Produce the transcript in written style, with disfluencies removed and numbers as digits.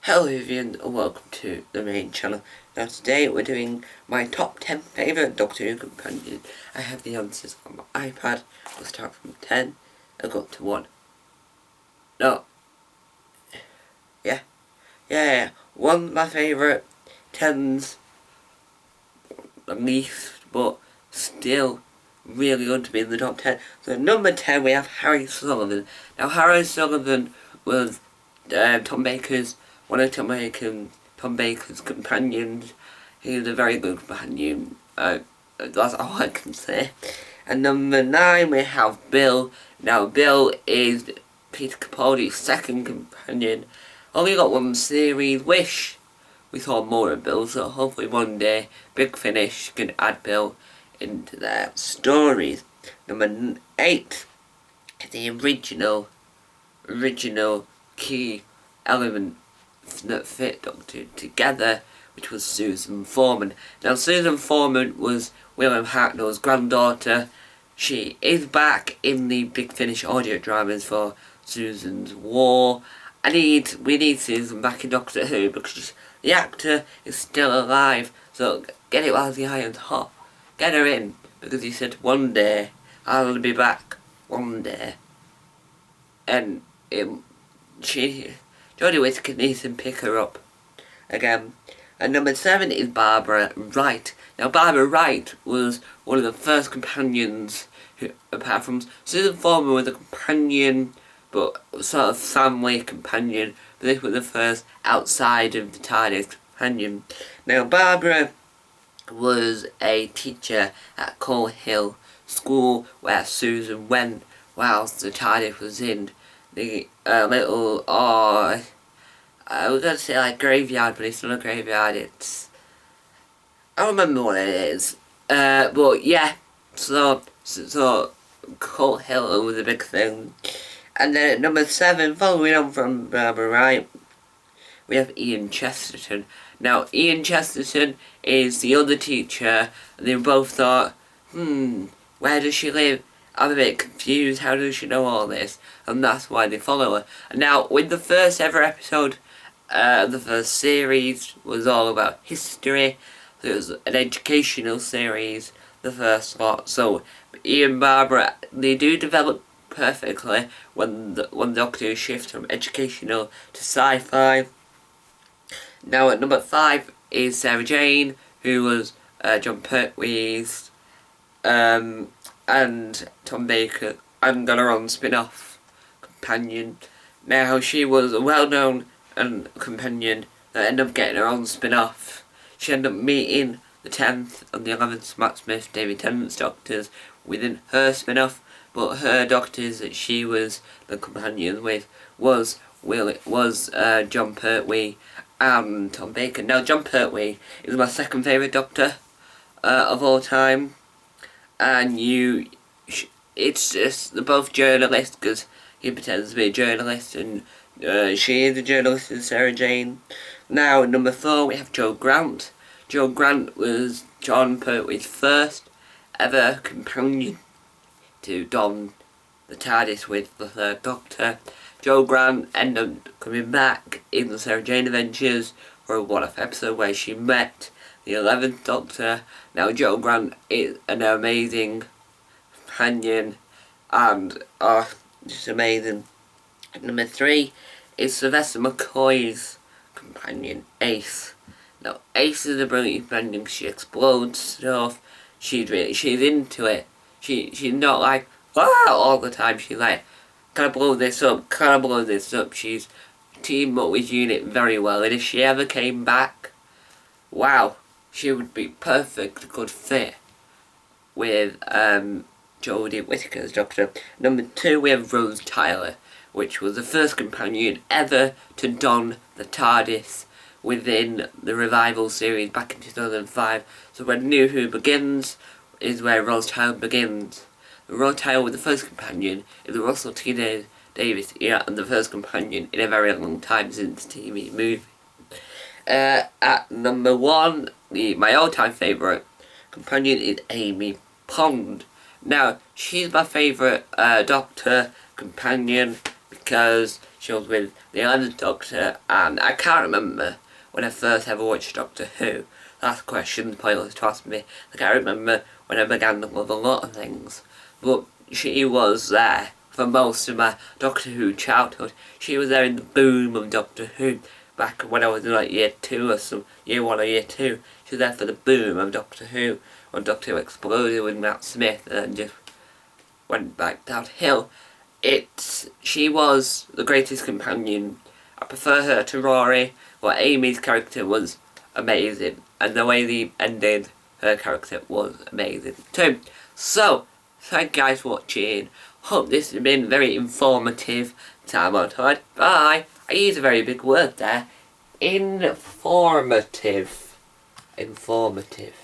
Hello everyone and welcome to the main channel. Now today we're doing my top 10 favourite Doctor Who companions. I have the answers on my iPad. We'll start from 10 and go up to 1. No. Yeah. 1's my favourite, 10's the least, but still really good to be in the top 10. So number 10 we have Harry Sullivan. Now Harry Sullivan was one of Tom Baker's companions. He was a very good companion. That's all I can say. And number 9 we have Bill. Now Bill is Peter Capaldi's second companion. Only got one series. Wish we saw more of Bill, so hopefully one day Big Finish can add Bill into their stories. Number 8 is the original key element that fit Doctor together, which was Susan Foreman. Now Susan Foreman was William Hartnell's granddaughter. She is back in the Big Finish audio dramas for Susan's War. We need Susan back in Doctor Who because the actor is still alive, so get it while the iron's hot. Get her in, because he said one day I'll be back, one day. And Jodie Whittaker needs to pick her up again. And number 7 is Barbara Wright. Now Barbara Wright was one of the first companions who, apart from Susan Foreman, was a companion, but sort of family companion. But this was the first outside of the TARDIS companion. Now Barbara was a teacher at Coal Hill School where Susan went whilst the TARDIS was in the little, I was going to say like graveyard, but it's not a graveyard, I don't remember what it is. But yeah, so Coal Hill was a big thing. And then at number 7, following on from Barbara Wright, we have Ian Chesterton. Now Ian Chesterton is the other teacher, and they both thought, where does she live? I'm a bit confused, how does she know all this? And that's why they follow her. And now, with the first ever episode, the first series was all about history. So it was an educational series, the first lot. So Ian and Barbara, they do develop perfectly when the Doctor Who shifts from educational to sci-fi. Now at number 5 is Sarah Jane, who was Jon Pertwee's and Tom Baker and got her own spin-off companion. Now she was a well-known companion that ended up getting her own spin-off. She ended up meeting the 10th and the 11th Matt Smith, David Tennant's Doctors within her spin-off, but her Doctors that she was the companion with was Jon Pertwee and Tom Baker. Now Jon Pertwee is my second favourite Doctor of all time. And it's just, they're both journalists, because he pretends to be a journalist, and she is a journalist in Sarah Jane. Now, at number 4, we have Jo Grant. Jo Grant was Jon Pertwee's first ever companion to don the TARDIS with the Third Doctor. Jo Grant ended up coming back in the Sarah Jane Adventures for a one-off episode where she met the 11th Doctor. Now Jo Grant is an amazing companion and just amazing. Number 3 is Sylvester McCoy's companion, Ace. Now Ace is a brilliant companion. She explodes stuff. She's into it. She's not like all the time. She's like, can I blow this up? Can I blow this up? She's teamed up with Unit very well, and if she ever came back, wow, she would be perfect, good fit with Jodie Whittaker's Doctor. Number 2 we have Rose Tyler, which was the first companion ever to don the TARDIS within the revival series back in 2005. So when New Who begins is where Rose Tyler begins. Rose Tyler was the first companion in the Russell T Davies era and the first companion in a very long time since TV movie. At number 1, my all-time favourite companion is Amy Pond. Now, she's my favourite Doctor companion because she was with the other Doctor, and I can't remember when I first ever watched Doctor Who. That's a question pointless to ask me. I can't remember when I began to love a lot of things, but she was there for most of my Doctor Who childhood. She was there in the boom of Doctor Who, back when I was in like year 2 or some, year 1 or year 2. She was there for the boom of Doctor Who, when Doctor Who exploded with Matt Smith and then just went back downhill. She was the greatest companion. I prefer her to Rory, but Amy's character was amazing, and the way they ended her character was amazing too. So, thank you guys for watching. Hope this has been very informative. Time on time. Bye. I used a very big word there. Informative. Informative.